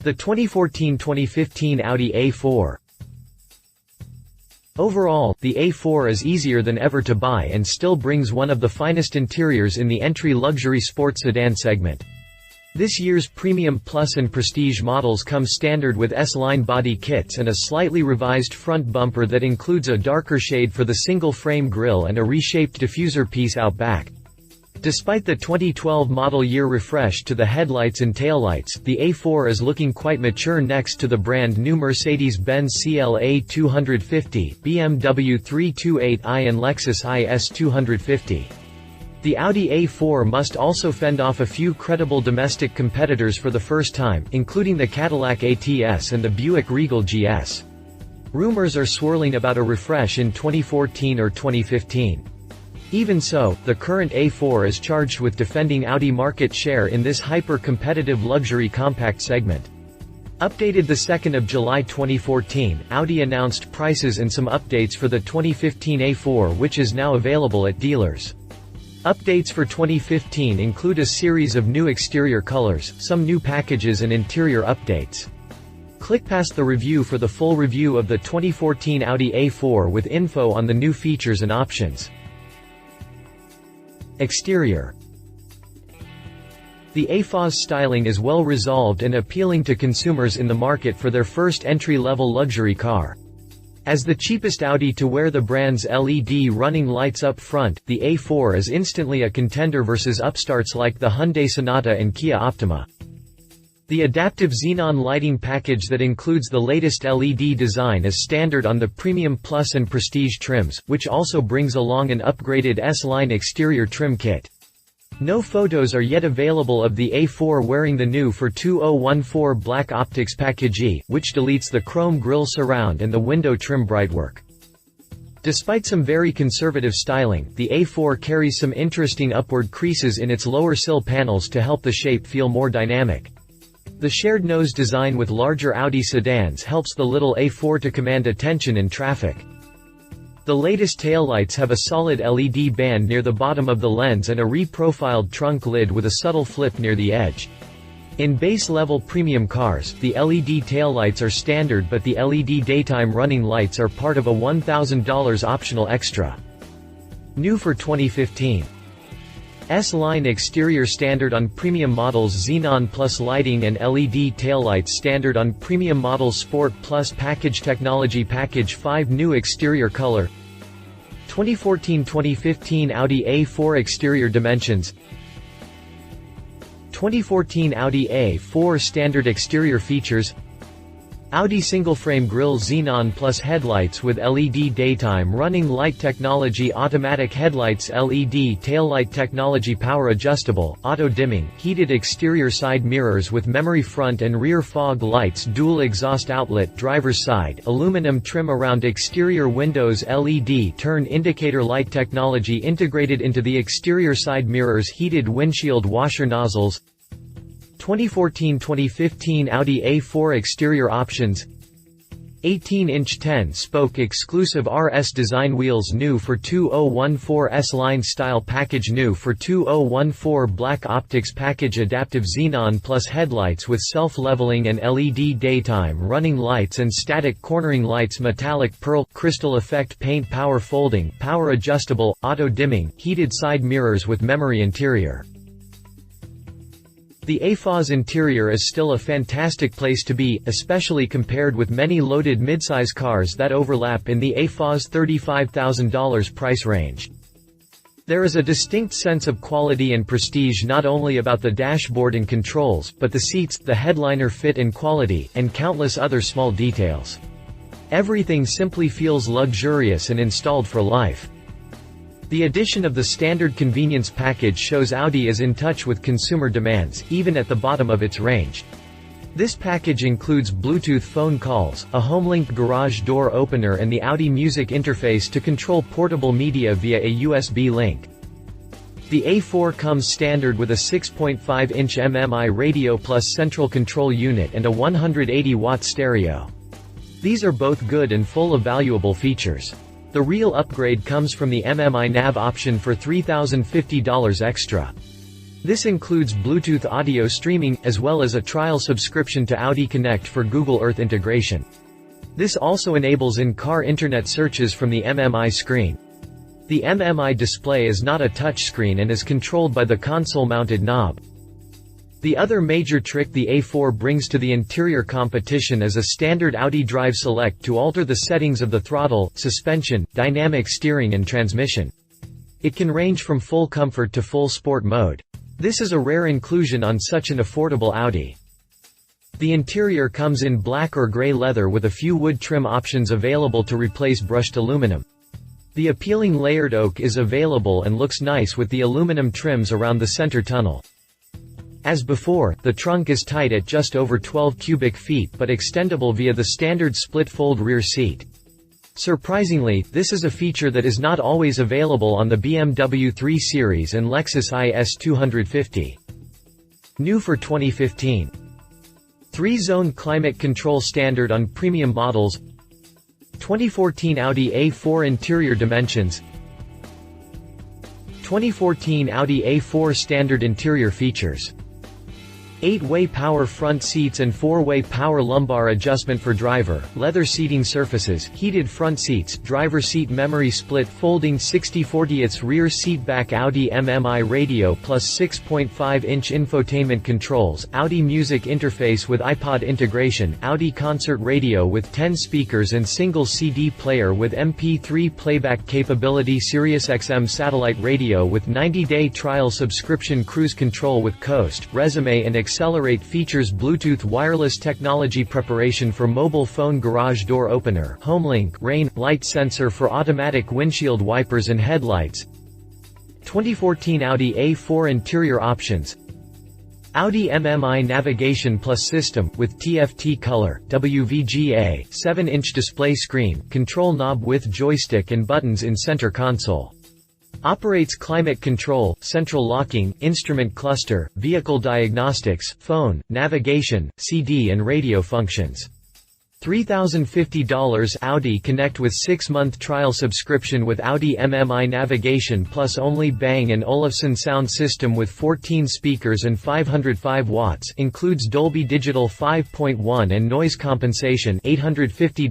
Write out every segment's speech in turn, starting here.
The 2014-2015 Audi A4. Overall, the A4 is easier than ever to buy and still brings one of the finest interiors in the entry luxury sports sedan segment. This year's Premium Plus and Prestige models come standard with S-line body kits and a slightly revised front bumper that includes a darker shade for the single-frame grille and a reshaped diffuser piece out back. Despite the 2012 model year refresh to the headlights and taillights, the A4 is looking quite mature next to the brand new Mercedes-Benz CLA250, BMW 328i and Lexus IS250. The Audi A4 must also fend off a few credible domestic competitors for the first time, including the Cadillac ATS and the Buick Regal GS. Rumors are swirling about a refresh in 2014 or 2015. Even so, the current A4 is charged with defending Audi market share in this hyper-competitive luxury compact segment. Updated 2 July 2014, Audi announced prices and some updates for the 2015 A4, which is now available at dealers. Updates for 2015 include a series of new exterior colors, some new packages and interior updates. Click past the review for the full review of the 2014 Audi A4 with info on the new features and options. Exterior. The A4's styling is well resolved and appealing to consumers in the market for their first entry-level luxury car. As the cheapest Audi to wear the brand's LED running lights up front, the A4 is instantly a contender versus upstarts like the Hyundai Sonata and Kia Optima. The adaptive xenon lighting package that includes the latest LED design is standard on the Premium Plus and Prestige trims, which also brings along an upgraded S-line exterior trim kit. No photos are yet available of the A4 wearing the new for 2014 black optics package E, which deletes the chrome grille surround and the window trim brightwork. Despite some very conservative styling, the A4 carries some interesting upward creases in its lower sill panels to help the shape feel more dynamic. The shared nose design with larger Audi sedans helps the little A4 to command attention in traffic. The latest taillights have a solid LED band near the bottom of the lens and a re-profiled trunk lid with a subtle flip near the edge. In base-level premium cars, the LED taillights are standard, but the LED daytime running lights are part of a $1,000 optional extra. New for 2015. S-line exterior standard on premium models, Xenon Plus lighting and LED taillights standard on premium models, Sport Plus package, technology package 5, new exterior color. 2014-2015 Audi A4 exterior dimensions. 2014 Audi A4 standard exterior features. Audi single-frame grille, Xenon Plus headlights with LED daytime running light technology, automatic headlights, LED taillight technology, power adjustable, auto-dimming, heated exterior side mirrors with memory front and rear fog lights, dual exhaust outlet, driver's side, aluminum trim around exterior windows, LED turn indicator light technology integrated into the exterior side mirrors, heated windshield washer nozzles. 2014-2015 Audi A4 exterior options. 18-inch 10-spoke exclusive RS design wheels, new for 2014 S-line style package, new for 2014 black optics package, adaptive Xenon Plus headlights with self-leveling and LED daytime running lights and static cornering lights, metallic pearl crystal effect paint, power folding, power adjustable, auto-dimming, heated side mirrors with memory interior. The A4's interior is still a fantastic place to be, especially compared with many loaded midsize cars that overlap in the A4's $35,000 price range. There is a distinct sense of quality and prestige not only about the dashboard and controls, but the seats, the headliner fit and quality, and countless other small details. Everything simply feels luxurious and installed for life. The addition of the standard convenience package shows Audi is in touch with consumer demands, even at the bottom of its range. This package includes Bluetooth phone calls, a HomeLink garage door opener and the Audi Music interface to control portable media via a USB link. The A4 comes standard with a 6.5-inch MMI radio plus central control unit and a 180-watt stereo. These are both good and full of valuable features. The real upgrade comes from the MMI nav option for $3,050 extra. This includes Bluetooth audio streaming, as well as a trial subscription to Audi Connect for Google Earth integration. This also enables in-car internet searches from the MMI screen. The MMI display is not a touchscreen and is controlled by the console-mounted knob. The other major trick the A4 brings to the interior competition is a standard Audi Drive Select to alter the settings of the throttle, suspension, dynamic steering and transmission. It can range from full comfort to full sport mode. This is a rare inclusion on such an affordable Audi. The interior comes in black or gray leather with a few wood trim options available to replace brushed aluminum. The appealing layered oak is available and looks nice with the aluminum trims around the center tunnel. As before, the trunk is tight at just over 12 cubic feet but extendable via the standard split-fold rear seat. Surprisingly, this is a feature that is not always available on the BMW 3 Series and Lexus IS250. New for 2015. 3-zone climate control standard on premium models. 2014 Audi A4 interior dimensions. 2014 Audi A4 standard interior features. 8-way power front seats and 4-way power lumbar adjustment for driver, leather seating surfaces, heated front seats, driver seat memory split folding 60/40 rear seat back Audi MMI radio plus 6.5-inch infotainment controls, Audi music interface with iPod integration, Audi concert radio with 10 speakers and single CD player with MP3 playback capability, SiriusXM satellite radio with 90-day trial subscription, cruise control with Coast, Resume and Accelerate features, Bluetooth wireless technology, preparation for mobile phone, garage door opener, HomeLink, rain, light sensor for automatic windshield wipers and headlights. 2014 Audi A4 interior options. Audi MMI navigation plus system, with TFT color, WVGA, 7-inch display screen, control knob with joystick and buttons in center console. Operates climate control, central locking, instrument cluster, vehicle diagnostics, phone, navigation, CD and radio functions. $3,050 Audi Connect with 6-month trial subscription with Audi MMI navigation plus only Bang & Olufsen sound system with 14 speakers and 505 watts, includes Dolby Digital 5.1 and noise compensation. $850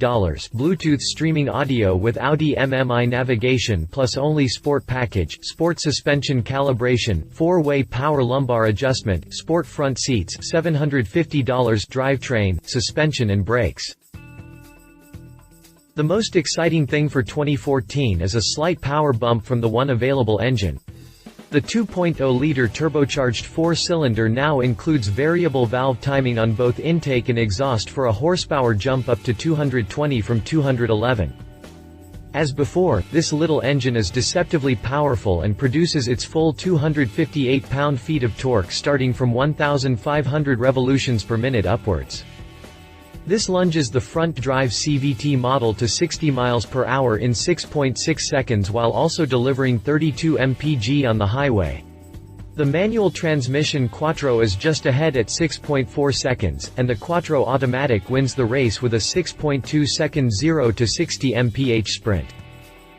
Bluetooth streaming audio with Audi MMI navigation plus only Sport package, sport suspension calibration, 4-way power lumbar adjustment, sport front seats. $750 drivetrain, suspension and brakes. The most exciting thing for 2014 is a slight power bump from the one available engine. The 2.0-liter turbocharged 4-cylinder now includes variable valve timing on both intake and exhaust for a horsepower jump up to 220 from 211. As before, this little engine is deceptively powerful and produces its full 258 pound-feet of torque starting from 1,500 revolutions per minute upwards. This lunges the front-drive CVT model to 60 miles per hour in 6.6 seconds while also delivering 32 mpg on the highway. The manual transmission Quattro is just ahead at 6.4 seconds, and the Quattro Automatic wins the race with a 6.2 second 0 to 60 mph sprint.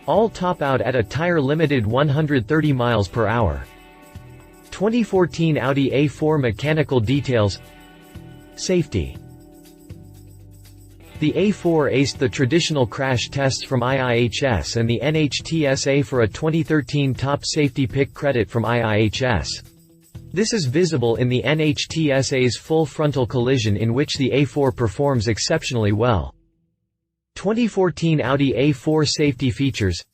All top out at a tire-limited 130 miles per hour. 2014 Audi A4 mechanical details. Safety. The A4 aced the traditional crash tests from IIHS and the NHTSA for a 2013 top safety pick credit from IIHS. This is visible in the NHTSA's full frontal collision, in which the A4 performs exceptionally well. 2014 Audi A4 safety features.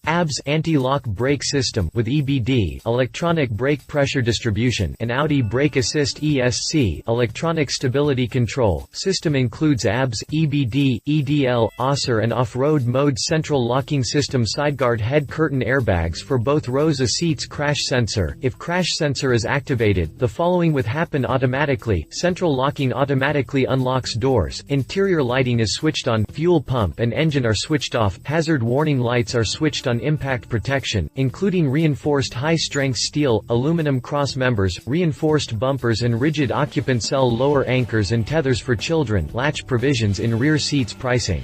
ABS anti-lock brake system with EBD, electronic brake pressure distribution, and Audi Brake Assist ESC, electronic stability control. System includes ABS, EBD, EDL, ASR and off-road mode, central locking system, sideguard head curtain airbags for both rows of seats, crash sensor. If crash sensor is activated, the following will happen automatically. Central locking automatically unlocks doors. Interior lighting is switched on. Fuel pump and engine are switched off. Hazard warning lights are switched on. Impact protection, including reinforced high-strength steel, aluminum cross members, reinforced bumpers and rigid occupant cell lower anchors and tethers for children. Latch provisions in rear seats. Pricing.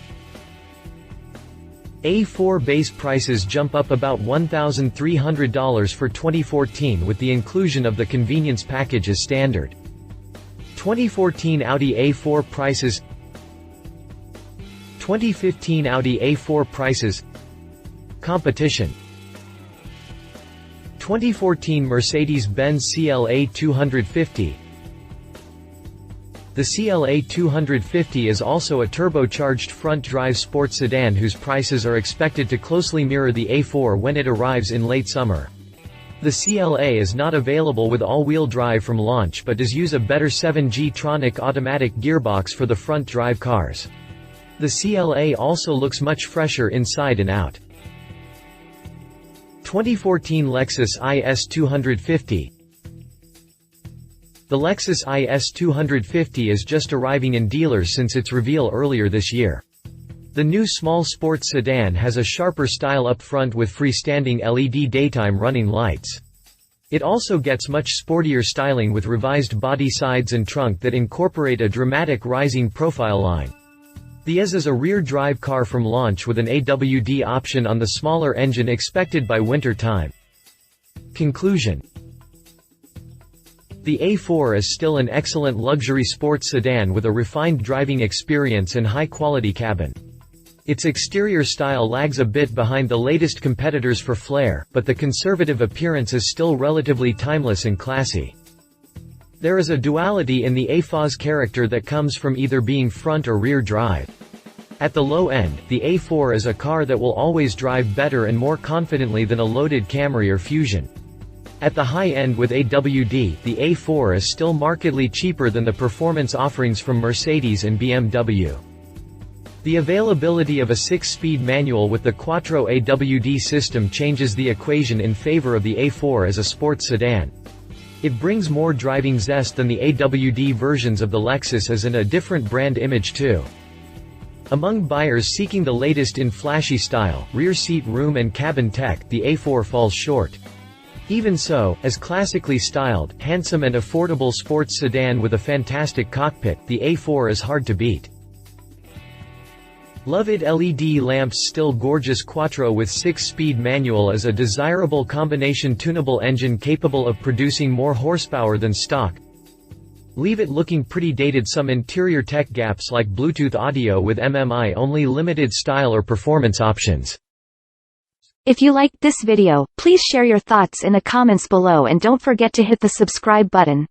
A4 base prices jump up about $1,300 for 2014 with the inclusion of the convenience package as standard. 2014 Audi A4 prices. 2015 Audi A4 prices. Competition. 2014 Mercedes-Benz CLA250. The CLA250 is also a turbocharged front-drive sports sedan whose prices are expected to closely mirror the A4 when it arrives in late summer. The CLA is not available with all-wheel drive from launch but does use a better 7G Tronic automatic gearbox for the front-drive cars. The CLA also looks much fresher inside and out. 2014 Lexus IS250. The Lexus IS250 is just arriving in dealers since its reveal earlier this year. The new small sports sedan has a sharper style up front with freestanding LED daytime running lights. It also gets much sportier styling with revised body sides and trunk that incorporate a dramatic rising profile line. The Is is a rear-drive car from launch with an AWD option on the smaller engine expected by winter time. Conclusion. The A4 is still an excellent luxury sports sedan with a refined driving experience and high-quality cabin. Its exterior style lags a bit behind the latest competitors for flair, but the conservative appearance is still relatively timeless and classy. There is a duality in the A4's character that comes from either being front or rear drive. At the low end, the A4 is a car that will always drive better and more confidently than a loaded Camry or Fusion. At the high end with AWD, the A4 is still markedly cheaper than the performance offerings from Mercedes and BMW. The availability of a 6-speed manual with the Quattro AWD system changes the equation in favor of the A4 as a sports sedan. It brings more driving zest than the AWD versions of the Lexus Is and a different brand image too. Among buyers seeking the latest in flashy style, rear seat room and cabin tech, the A4 falls short. Even so, as classically styled, handsome and affordable sports sedan with a fantastic cockpit, the A4 is hard to beat. Love it. LED lamps. Still gorgeous. Quattro with 6-speed manual is a desirable combination tunable engine capable of producing more horsepower than stock. Leave it looking pretty dated. Some interior tech gaps like Bluetooth audio with MMI only, limited style or performance options. If you liked this video, please share your thoughts in the comments below and don't forget to hit the subscribe button.